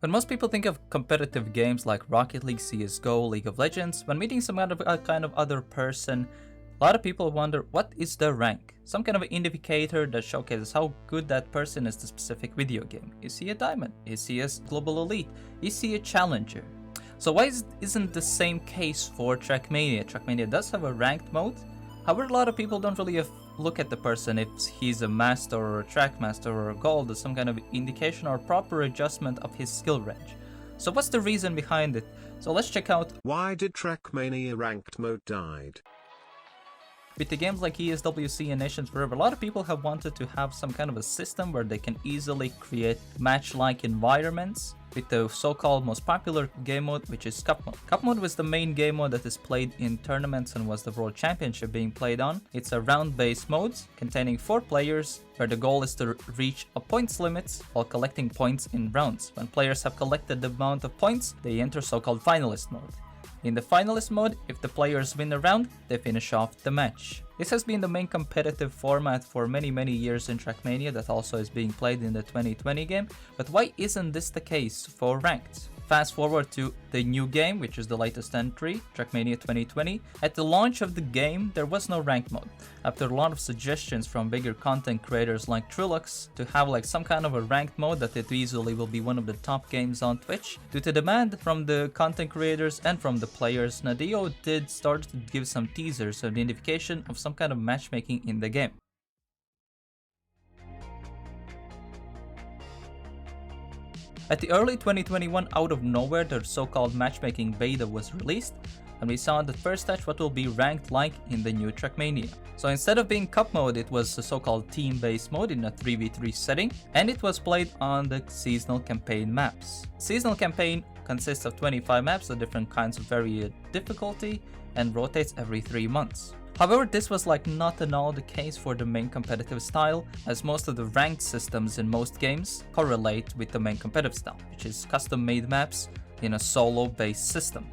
When most people think of competitive games like Rocket League, CSGO, League of Legends, when meeting some kind of other person, a lot of people wonder, what is their rank? Some kind of indicator that showcases how good that person is to a specific video game. Is he a diamond? Is he a global elite? Is he a challenger? So why isn't the same case for Trackmania? Trackmania does have a ranked mode. However, a lot of people don't really look at the person if he's a master or a track master or a gold as some kind of indication or proper adjustment of his skill range. So what's the reason behind it? So let's check out why did Trackmania Ranked mode died. With the games like ESWC and Nations Forever, a lot of people have wanted to have some kind of a system where they can easily create match-like environments with the so-called most popular game mode, which is Cup mode. Cup mode was the main game mode that is played in tournaments and was the World Championship being played on. It's a round-based mode containing 4 players, where the goal is to reach a points limit while collecting points in rounds. When players have collected the amount of points, they enter so-called finalist mode. In the finalist mode, if the players win a round, they finish off the match. This has been the main competitive format for many years in Trackmania that also is being played in the 2020 game, but why isn't this the case for ranked? Fast forward to the new game, which is the latest entry, Trackmania 2020. At the launch of the game, there was no ranked mode. After a lot of suggestions from bigger content creators like Trilux to have like some kind of a ranked mode that it easily will be one of the top games on Twitch, due to demand from the content creators and from the players, Nadeo did start to give some teasers of the indication of some kind of matchmaking in the game. At the early 2021, out of nowhere, the so-called matchmaking beta was released, and we saw the first touch what will be ranked like in the new Trackmania. So instead of being cup mode, it was a so-called team-based mode in a 3v3 setting, and it was played on the seasonal campaign maps. Seasonal campaign consists of 25 maps of different kinds of varied difficulty and rotates every 3 months. However, this was like not at all the case for the main competitive style, as most of the ranked systems in most games correlate with the main competitive style, which is custom-made maps in a solo-based system.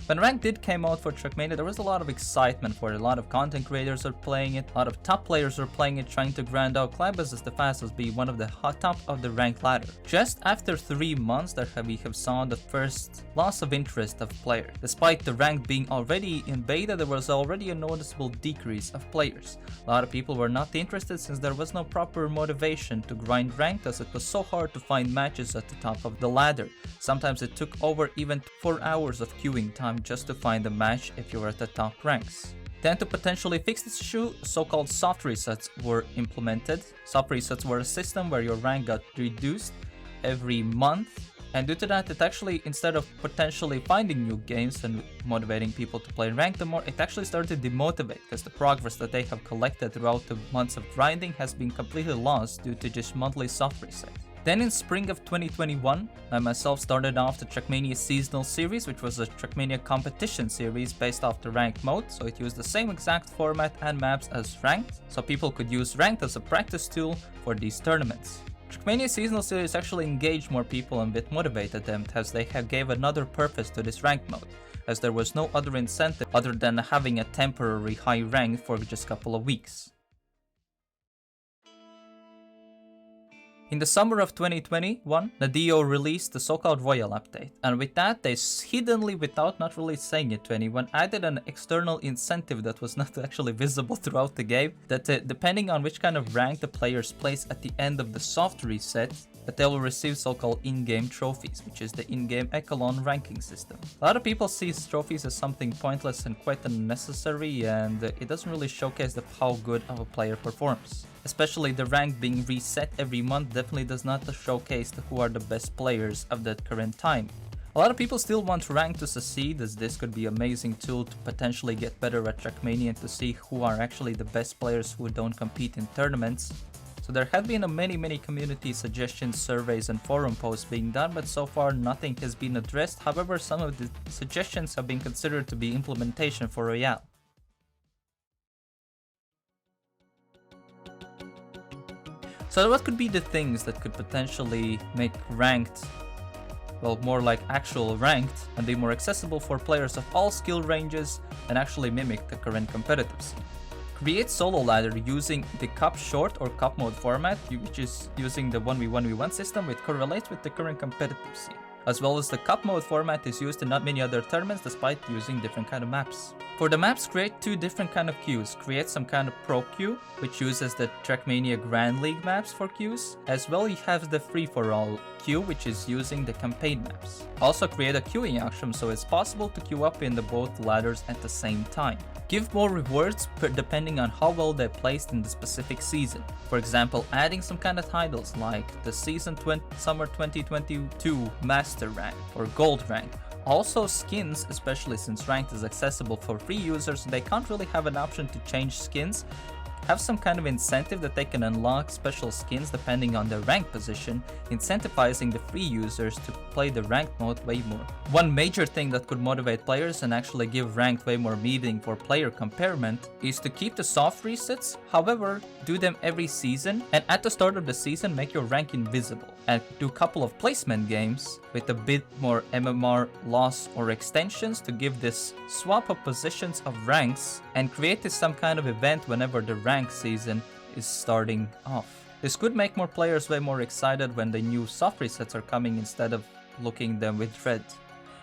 When Ranked did came out for Trackmania, there was a lot of excitement for it. A lot of content creators are playing it, a lot of top players are playing it, trying to grind out Klebas as the fastest, be one of the top of the ranked ladder. Just after 3 months, we have saw the first loss of interest of players. Despite the Ranked being already in beta, there was already a noticeable decrease of players. A lot of people were not interested since there was no proper motivation to grind Ranked, as it was so hard to find matches at the top of the ladder. Sometimes it took over even 4 hours of queuing time just to find a match if you were at the top ranks. Then to potentially fix this issue, so-called soft resets were implemented. Soft resets were a system where your rank got reduced every month, and due to that, it actually, instead of potentially finding new games and motivating people to play ranked more, it actually started to demotivate, because the progress that they have collected throughout the months of grinding has been completely lost due to just monthly soft reset. Then in spring of 2021, I myself started off the Trackmania seasonal series, which was a Trackmania competition series based off the ranked mode, so it used the same exact format and maps as ranked, so people could use ranked as a practice tool for these tournaments. Trackmania seasonal series actually engaged more people and bit motivated them, as they gave another purpose to this ranked mode, as there was no other incentive other than having a temporary high rank for just a couple of weeks. In the summer of 2021, Nadeo released the so-called Royal update, and with that they hiddenly, without not really saying it to anyone, added an external incentive that was not actually visible throughout the game, that depending on which kind of rank the players place at the end of the soft reset, that they will receive so-called in-game trophies, which is the in-game echelon ranking system. A lot of people see trophies as something pointless and quite unnecessary, and it doesn't really showcase how good of a player performs. Especially the rank being reset every month definitely does not showcase who are the best players of that current time. A lot of people still want rank to succeed, as this could be an amazing tool to potentially get better at Trackmania and to see who are actually the best players who don't compete in tournaments. So there have been many community suggestions, surveys and forum posts being done, but so far nothing has been addressed. However, some of the suggestions have been considered to be implementation for Royale. So what could be the things that could potentially make ranked, well, more like actual ranked, and be more accessible for players of all skill ranges and actually mimic the current competitive scene? Create solo ladder using the cup short or cup mode format, which is using the 1v1v1 system, which correlates with the current competitive scene. as well as the cup mode format is used in not many other tournaments despite using different kind of maps. For the maps, create 2 different kind of queues. Create some kind of pro queue, which uses the Trackmania Grand League maps for queues. As well, you have the free-for-all queue, which is using the campaign maps. Also create a queuing action so it's possible to queue up in the both ladders at the same time. Give more rewards depending on how well they're placed in the specific season. For example, adding some kind of titles like the Summer 2022 Master Rank or Gold Rank. Also skins, especially since Ranked is accessible for free users, they can't really have an option to change skins. Have some kind of incentive that they can unlock special skins depending on their rank position, incentivizing the free users to play the ranked mode way more. One major thing that could motivate players and actually give ranked way more meaning for player comparison is to keep the soft resets, however, do them every season, and at the start of the season make your rank invisible, and do a couple of placement games with a bit more MMR loss or extensions to give this swap of positions of ranks and create this some kind of event whenever the rank season is starting off. This could make more players way more excited when the new soft resets are coming instead of looking them with dread.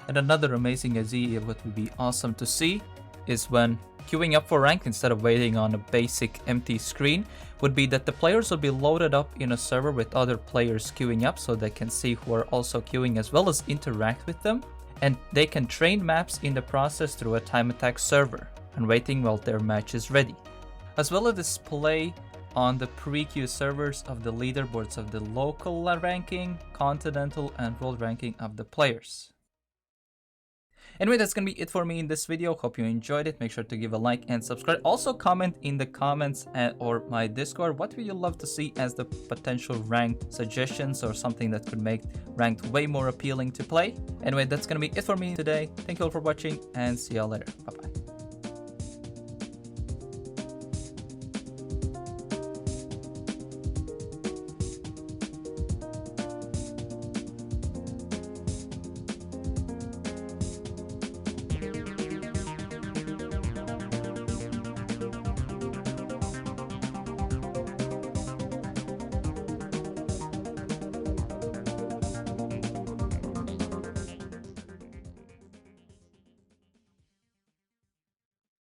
And another amazing idea what would be awesome to see is when queuing up for rank instead of waiting on a basic empty screen would be that the players will be loaded up in a server with other players queuing up so they can see who are also queuing as well as interact with them, and they can train maps in the process through a time attack server and waiting while their match is ready, as well as display on the pre-queue servers of the leaderboards of the local ranking, continental and world ranking of the players. Anyway, that's gonna be it for me in this video. Hope you enjoyed it. Make sure to give a like and subscribe. Also comment in the comments or my Discord what would you love to see as the potential ranked suggestions or something that could make ranked way more appealing to play. Anyway, that's gonna be it for me today. Thank you all for watching and see y'all later. Bye bye.